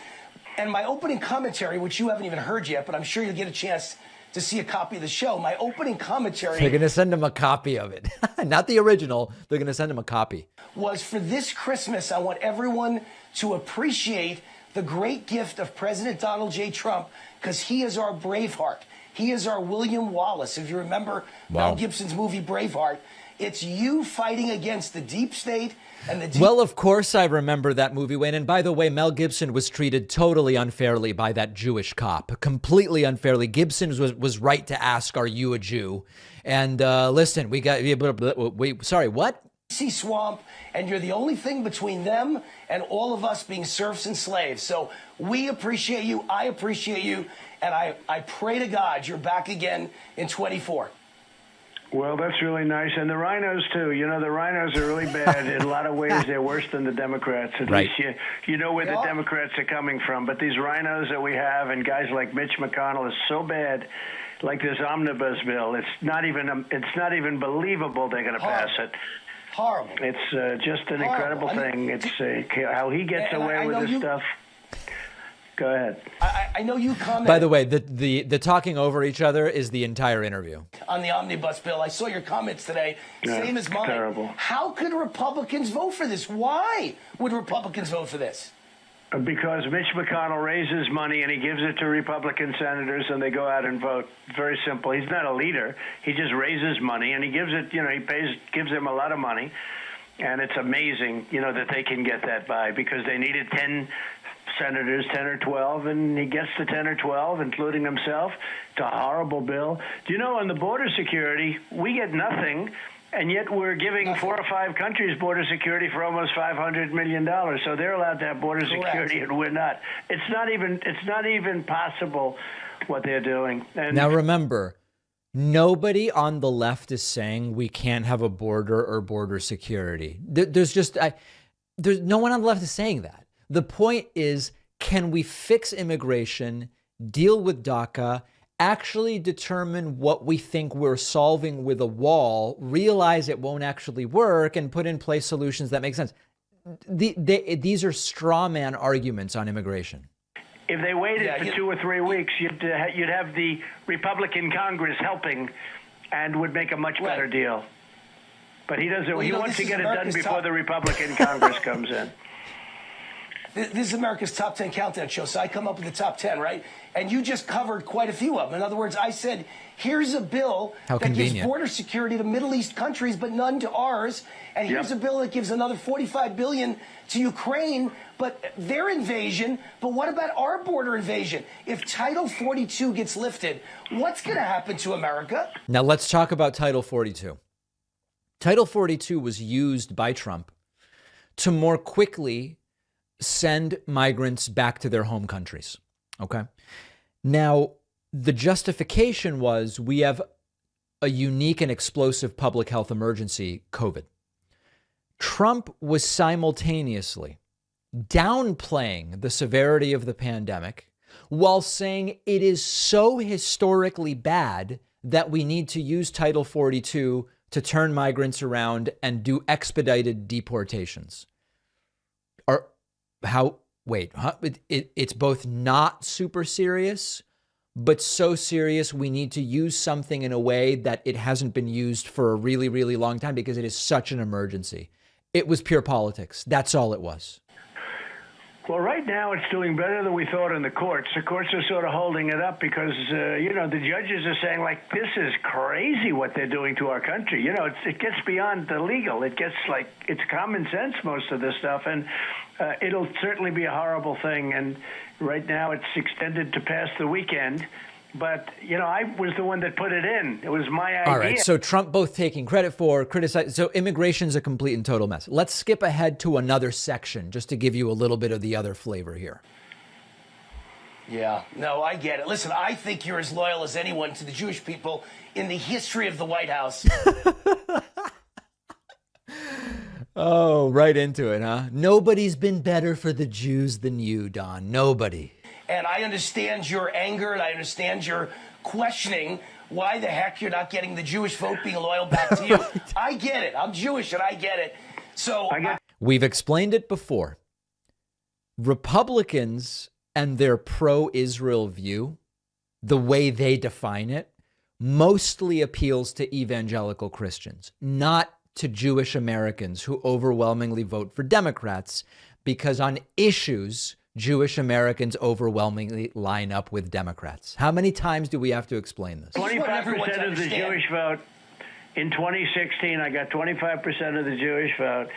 [SPEAKER 7] And my opening commentary, which you haven't even heard yet, but I'm sure you'll get a chance to see a copy of the show. My opening commentary...
[SPEAKER 1] They're going to send him a copy of it. Not the original. They're going to send him a copy.
[SPEAKER 7] ...was for this Christmas, I want everyone to appreciate the great gift of President Donald J. Trump, because he is our Braveheart. He is our William Wallace. If you remember Mel Gibson's movie Braveheart, it's you fighting against the deep state and the deep...
[SPEAKER 1] Well, of course I remember that movie, Wayne. And by the way, Mel Gibson was treated totally unfairly by that Jewish cop. Completely unfairly. Gibson was right to ask, are you a Jew? And listen, we got... Wait, sorry, what?
[SPEAKER 7] Sea swamp, and you're the only thing between them and all of us being serfs and slaves. So we appreciate you. I appreciate you. And I pray to God you're back again in 24.
[SPEAKER 6] Well, that's really nice. And the rhinos, too. You know, the rhinos are really bad. In a lot of ways, they're worse than the Democrats. At least you know where the Democrats are coming from. But these rhinos that we have and guys like Mitch McConnell is so bad, like this omnibus bill. It's not even believable they're going to pass it.
[SPEAKER 7] Horrible.
[SPEAKER 6] It's just an incredible thing. It's how he gets away with this stuff. Go ahead.
[SPEAKER 7] I know you commented.
[SPEAKER 1] By the way, the talking over each other is the entire interview.
[SPEAKER 7] On the omnibus bill, I saw your comments today. Same as mine.
[SPEAKER 6] Terrible.
[SPEAKER 7] How could Republicans vote for this? Why would Republicans vote for this?
[SPEAKER 6] Because Mitch McConnell raises money and he gives it to Republican senators and they go out and vote. Very simple. He's not a leader. He just raises money and he gives it, gives them a lot of money. And it's amazing, that they can get that by because they needed 10 senators, 10 or 12, and he gets to 10 or 12, including himself. It's a horrible bill. Do you know, on the border security, we get nothing. And yet we're giving 4 or 5 countries border security for almost $500 million. So they're allowed to have border security and we're not. It's not even possible what they're doing. And
[SPEAKER 1] now remember, nobody on the left is saying we can't have a border or border security. There's no one on the left is saying that. The point is, can we fix immigration, deal with DACA, actually determine what we think we're solving with a wall, realize it won't actually work, and put in place solutions that make sense? These are straw man arguments on immigration.
[SPEAKER 6] If they waited for 2 or 3 weeks, you'd have the Republican Congress helping and would make a much better deal. But he doesn't. He wants to get it done before the Republican Congress comes in.
[SPEAKER 7] This is America's Top 10 Countdown show, so I come up with the top 10, right? And you just covered quite a few of them. In other words, I said, here's a bill that gives border security to Middle East countries, but none to ours. And here's a bill that gives another $45 billion to Ukraine, but their invasion. But what about our border invasion? If Title 42 gets lifted, what's going to happen to America?
[SPEAKER 1] Now, let's talk about Title 42. Title 42 was used by Trump to more quickly send migrants back to their home countries. Okay. Now, the justification was we have a unique and explosive public health emergency, COVID. Trump was simultaneously downplaying the severity of the pandemic while saying it is so historically bad that we need to use Title 42 to turn migrants around and do expedited deportations. It's both not super serious, but so serious we need to use something in a way that it hasn't been used for a really, really long time because it is such an emergency. It was pure politics. That's all it was.
[SPEAKER 6] Well, right now it's doing better than we thought in the courts. The courts are sort of holding it up because, the judges are saying, like, this is crazy what they're doing to our country. It gets beyond the legal. It gets like it's common sense, most of this stuff. And it'll certainly be a horrible thing. And right now it's extended to past the weekend. But, I was the one that put it in. It was my idea.
[SPEAKER 1] All right. So Trump both taking credit for, criticizing. So immigration's a complete and total mess. Let's skip ahead to another section just to give you a little bit of the other flavor here.
[SPEAKER 7] Yeah. No, I get it. Listen, I think you're as loyal as anyone to the Jewish people in the history of the White House.
[SPEAKER 1] Oh, right into it, huh? Nobody's been better for the Jews than you, Don. Nobody.
[SPEAKER 7] And I understand your anger, and I understand your questioning why the heck you're not getting the Jewish vote being loyal back to you. I get it. I'm Jewish, and I get it. So
[SPEAKER 1] we've explained it before. Republicans and their pro-Israel view, the way they define it, mostly appeals to evangelical Christians, not to Jewish Americans who overwhelmingly vote for Democrats, because on issues, Jewish Americans overwhelmingly line up with Democrats. How many times do we have to explain this?
[SPEAKER 6] 25% of the Jewish vote. In 2016, I got 25% of the Jewish vote.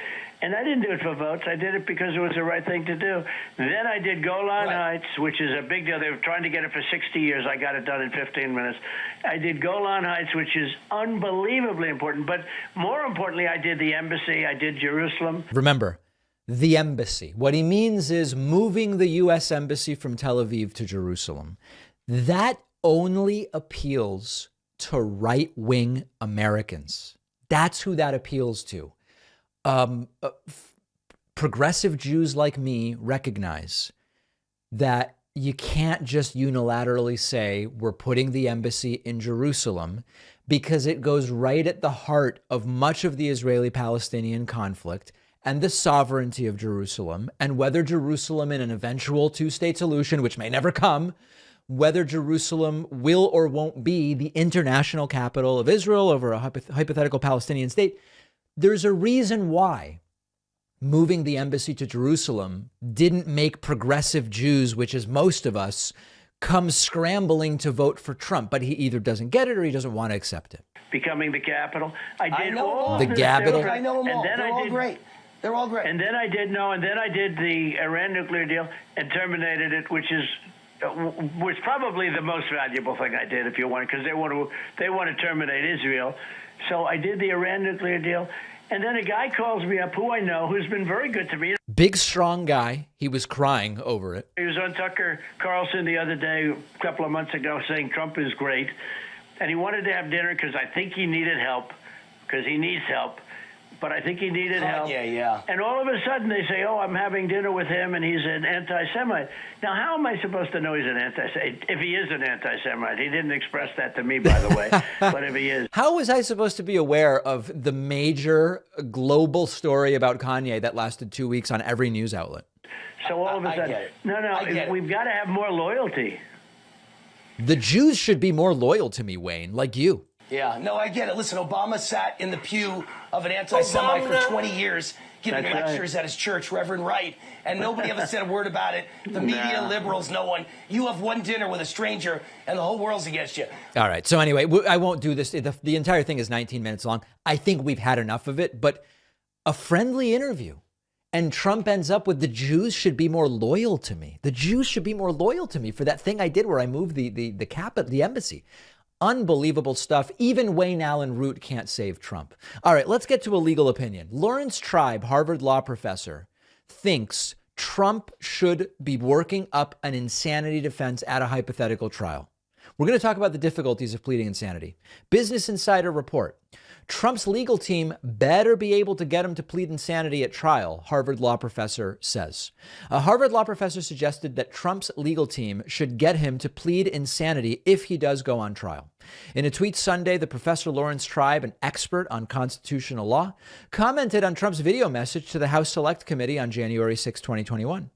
[SPEAKER 6] And I didn't do it for votes. I did it because it was the right thing to do. Then I did Golan Heights, which is a big deal. They were trying to get it for 60 years. I got it done in 15 minutes. I did Golan Heights, which is unbelievably important. But more importantly, I did the embassy. I did Jerusalem.
[SPEAKER 1] Remember, the embassy. What he means is moving the U.S. embassy from Tel Aviv to Jerusalem. That only appeals to right-wing Americans. That's who that appeals to. Progressive Jews like me recognize that you can't just unilaterally say we're putting the embassy in Jerusalem, because it goes right at the heart of much of the Israeli-Palestinian conflict and the sovereignty of Jerusalem, and whether Jerusalem in an eventual two-state solution, which may never come, whether Jerusalem will or won't be the international capital of Israel over a hypothetical Palestinian state. There's a reason why moving the embassy to Jerusalem didn't make progressive Jews, which is most of us, come scrambling to vote for Trump. But he either doesn't get it or he doesn't want to accept it.
[SPEAKER 6] Becoming the capital. I know
[SPEAKER 7] all
[SPEAKER 1] the capital.
[SPEAKER 7] I know them all. They're all great. They're all great.
[SPEAKER 6] And then I did the Iran nuclear deal and terminated it, which was probably the most valuable thing I did, if you want, because they want to terminate Israel. So I did the Iran nuclear deal. And then a guy calls me up who I know, who's been very good to me.
[SPEAKER 1] Big, strong guy. He was crying over it.
[SPEAKER 6] He was on Tucker Carlson the other day, a couple of months ago, saying Trump is great. And he wanted to have dinner because I think he needed help, because he needs help. But I think he needed help.
[SPEAKER 7] Yeah.
[SPEAKER 6] And all of a sudden they say, oh, I'm having dinner with him and he's an anti-Semite. Now, how am I supposed to know he's an anti-Semite? If he is an anti-Semite. He didn't express that to me, by the way. But if he is.
[SPEAKER 1] How was I supposed to be aware of the major global story about Kanye that lasted 2 weeks on every news outlet?
[SPEAKER 6] So all of a sudden, we've got to have more loyalty.
[SPEAKER 1] The Jews should be more loyal to me, Wayne, like you.
[SPEAKER 7] Yeah, no, I get it. Listen, Obama sat in the pew of an anti-Semite for 20 years giving lectures at his church, Reverend Wright, and nobody ever said a word about it. The media, liberals, no one. You have one dinner with a stranger, and the whole world's against you.
[SPEAKER 1] All right, so anyway, I won't do this. The entire thing is 19 minutes long. I think we've had enough of it, but a friendly interview. And Trump ends up with the Jews should be more loyal to me. The Jews should be more loyal to me for that thing I did where I moved the embassy. Unbelievable stuff. Even Wayne Allen Root can't save Trump. All right, let's get to a legal opinion. Lawrence Tribe, Harvard law professor, thinks Trump should be working up an insanity defense at a hypothetical trial. We're going to talk about the difficulties of pleading insanity. Business Insider report. Trump's legal team better be able to get him to plead insanity at trial, Harvard law professor says. A Harvard law professor suggested that Trump's legal team should get him to plead insanity if he does go on trial. In a tweet Sunday, the Professor Lawrence Tribe, an expert on constitutional law, commented on Trump's video message to the House Select Committee on January 6, 2021.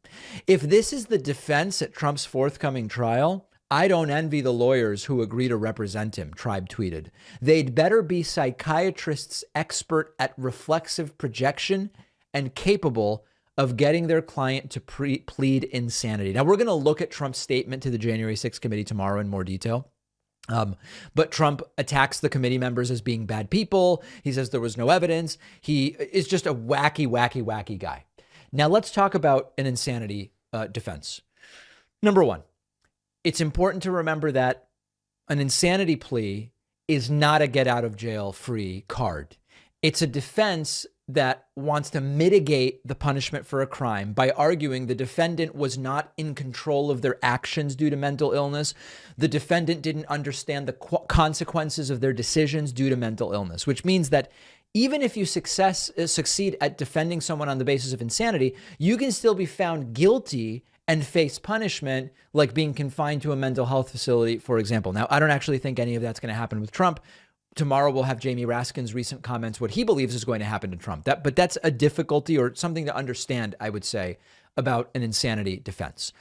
[SPEAKER 1] If this is the defense at Trump's forthcoming trial, I don't envy the lawyers who agree to represent him, Tribe tweeted. They'd better be psychiatrists expert at reflexive projection and capable of getting their client to plead insanity. Now, we're going to look at Trump's statement to the January 6th committee tomorrow in more detail. But Trump attacks the committee members as being bad people. He says there was no evidence. He is just a wacky guy. Now, let's talk about an insanity defense. Number one. It's important to remember that an insanity plea is not a get out of jail free card. It's a defense that wants to mitigate the punishment for a crime by arguing the defendant was not in control of their actions due to mental illness. The defendant didn't understand the consequences of their decisions due to mental illness, which means that even if you succeed at defending someone on the basis of insanity, you can still be found guilty and face punishment, like being confined to a mental health facility, for example. Now, I don't actually think any of that's going to happen with Trump. Tomorrow we'll have Jamie Raskin's recent comments, what he believes is going to happen to Trump. But that's a difficulty or something to understand, I would say, about an insanity defense.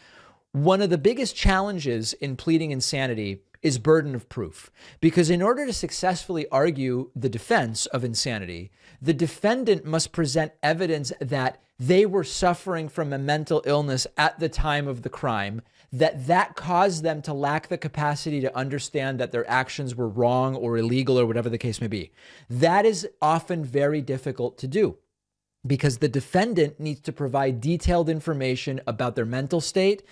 [SPEAKER 1] One of the biggest challenges in pleading insanity is burden of proof, because in order to successfully argue the defense of insanity, the defendant must present evidence that they were suffering from a mental illness at the time of the crime, that caused them to lack the capacity to understand that their actions were wrong or illegal or whatever the case may be. That is often very difficult to do, because the defendant needs to provide detailed information about their mental state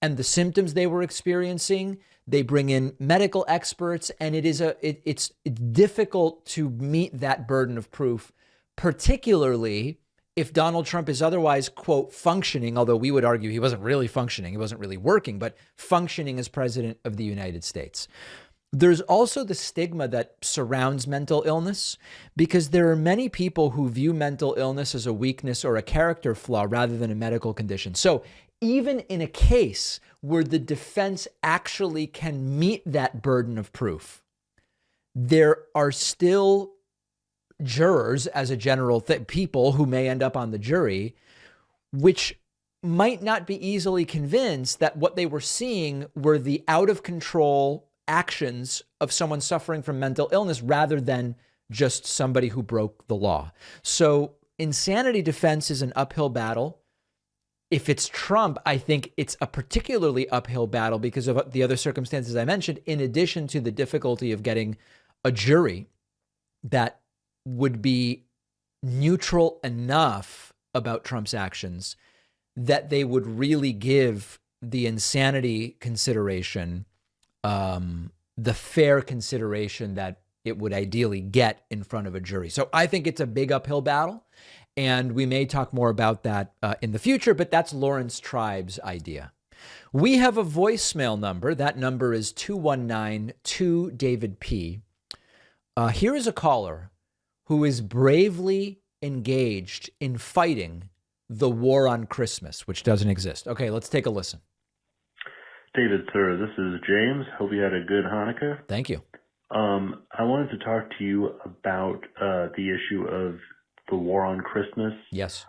[SPEAKER 1] and the symptoms they were experiencing. They bring in medical experts, and it's difficult to meet that burden of proof, particularly if Donald Trump is otherwise, quote, functioning, although we would argue he wasn't really functioning, he wasn't really working, but functioning as president of the United States. There's also the stigma that surrounds mental illness, because there are many people who view mental illness as a weakness or a character flaw rather than a medical condition. So even in a case where the defense actually can meet that burden of proof, there are still jurors, as a general people who may end up on the jury, which might not be easily convinced that what they were seeing were the out of control actions of someone suffering from mental illness rather than just somebody who broke the law. So insanity defense is an uphill battle. If it's Trump, I think it's a particularly uphill battle because of the other circumstances I mentioned, in addition to the difficulty of getting a jury that would be neutral enough about Trump's actions that they would really give the insanity consideration the fair consideration that it would ideally get in front of a jury. So I think it's a big uphill battle, and we may talk more about that in the future, but that's Lawrence Tribe's idea. We have a voicemail number. That number is 219-2-DAVID-P. Here is a caller who is bravely engaged in fighting the war on Christmas, which doesn't exist. Okay, let's take a listen.
[SPEAKER 8] David, sir, this is James. Hope you had a good Hanukkah.
[SPEAKER 1] Thank you.
[SPEAKER 8] I wanted to talk to you about the issue of the war on Christmas.
[SPEAKER 1] Yes.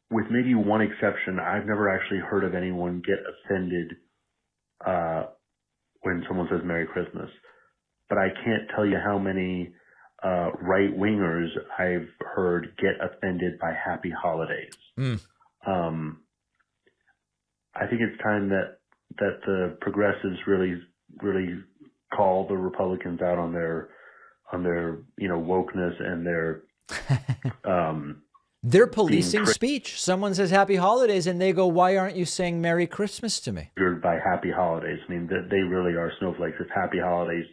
[SPEAKER 8] With maybe one exception, I've never actually heard of anyone get offended when someone says Merry Christmas. But I can't tell you how many right-wingers I've heard get offended by Happy Holidays. I think it's time that the progressives really call the Republicans out on their wokeness and their
[SPEAKER 1] they're policing speech. Someone says Happy Holidays and they go, "Why aren't you saying Merry Christmas to me?"
[SPEAKER 8] Triggered by Happy Holidays. I mean, they really are snowflakes. If Happy Holidays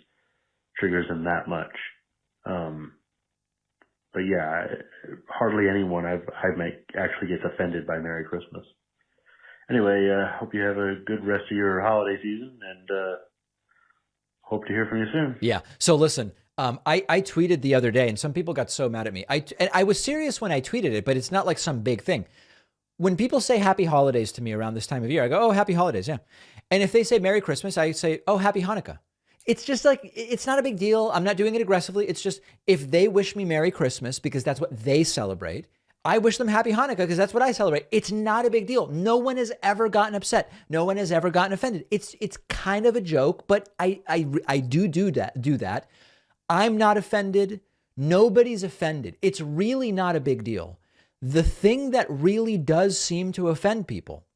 [SPEAKER 8] triggers them that much. But yeah, hardly anyone I've met actually gets offended by Merry Christmas. Anyway, hope you have a good rest of your holiday season, and hope to hear from you soon.
[SPEAKER 1] Yeah. So listen, I tweeted the other day, and some people got so mad at me. I was serious when I tweeted it, but it's not like some big thing. When people say Happy Holidays to me around this time of year, I go, "Oh, Happy Holidays," yeah. And if they say Merry Christmas, I say, "Oh, Happy Hanukkah." It's just like, it's not a big deal. I'm not doing it aggressively. It's just, if they wish me Merry Christmas because that's what they celebrate, I wish them Happy Hanukkah because that's what I celebrate. It's not a big deal. No one has ever gotten upset. No one has ever gotten offended. It's kind of a joke, but I do that. I'm not offended. Nobody's offended. It's really not a big deal. The thing that really does seem to offend people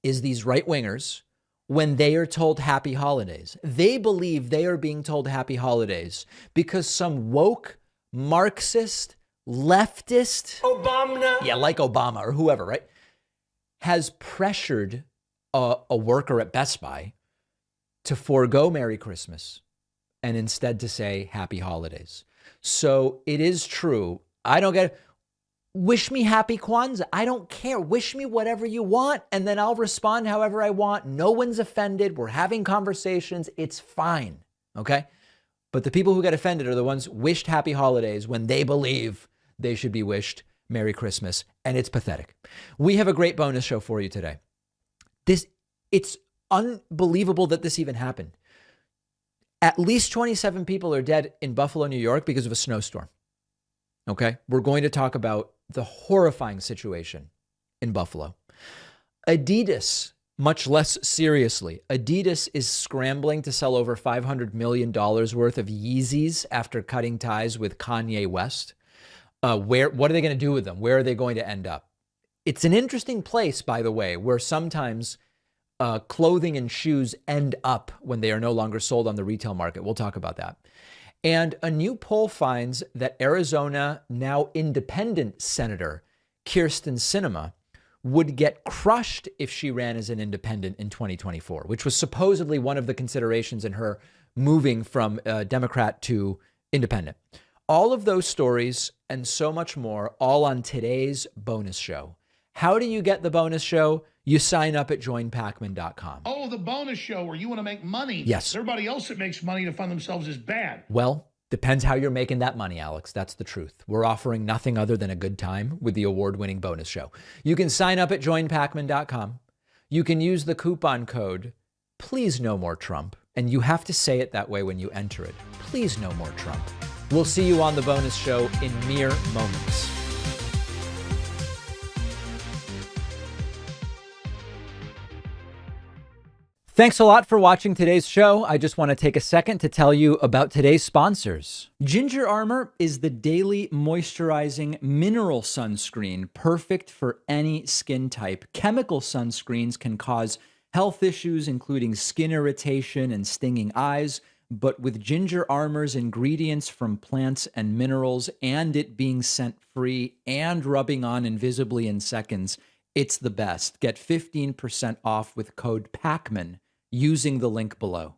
[SPEAKER 1] is these right-wingers when they are told Happy Holidays. They believe they are being told Happy Holidays because some woke, Marxist, leftist, Obama, yeah, like Obama or whoever, right, has pressured a worker at Best Buy to forego Merry Christmas and instead to say Happy Holidays. So it is true. I don't get it. Wish me Happy Kwanzaa. I don't care. Wish me whatever you want, and then I'll respond however I want. No one's offended. We're having conversations. It's fine, okay? But the people who get offended are the ones wished Happy Holidays when they believe they should be wished Merry Christmas, and it's pathetic. We have a great bonus show for you today. It's unbelievable that this even happened. At least 27 people are dead in Buffalo, New York because of a snowstorm. Okay? We're going to talk about the horrifying situation in Buffalo. Adidas, much less seriously, Adidas is scrambling to sell over $500 million worth of Yeezys after cutting ties with Kanye West. What are they going to do with them? Where are they going to end up? It's an interesting place, by the way, where sometimes clothing and shoes end up when they are no longer sold on the retail market. We'll talk about that. And a new poll finds that Arizona, now independent Senator Kyrsten Sinema would get crushed if she ran as an independent in 2024, which was supposedly one of the considerations in her moving from Democrat to independent. All of those stories and so much more, all on today's bonus show. How do you get the bonus show? You sign up at joinpacman.com.
[SPEAKER 9] Oh, the bonus show where you want to make money.
[SPEAKER 1] Yes.
[SPEAKER 9] Everybody else that makes money to fund themselves is bad.
[SPEAKER 1] Well, depends how you're making that money, Alex. That's the truth. We're offering nothing other than a good time with the award-winning bonus show. You can sign up at joinpacman.com. You can use the coupon code, Please No More Trump, and you have to say it that way when you enter it. Please No More Trump. We'll see you on the bonus show in mere moments. Thanks a lot for watching today's show. I just want to take a second to tell you about today's sponsors. Ginger Armor is the daily moisturizing mineral sunscreen, perfect for any skin type. Chemical sunscreens can cause health issues, including skin irritation and stinging eyes. But with Ginger Armor's ingredients from plants and minerals, and it being scent free and rubbing on invisibly in seconds, it's the best. Get 15% off with code PACMAN using the link below.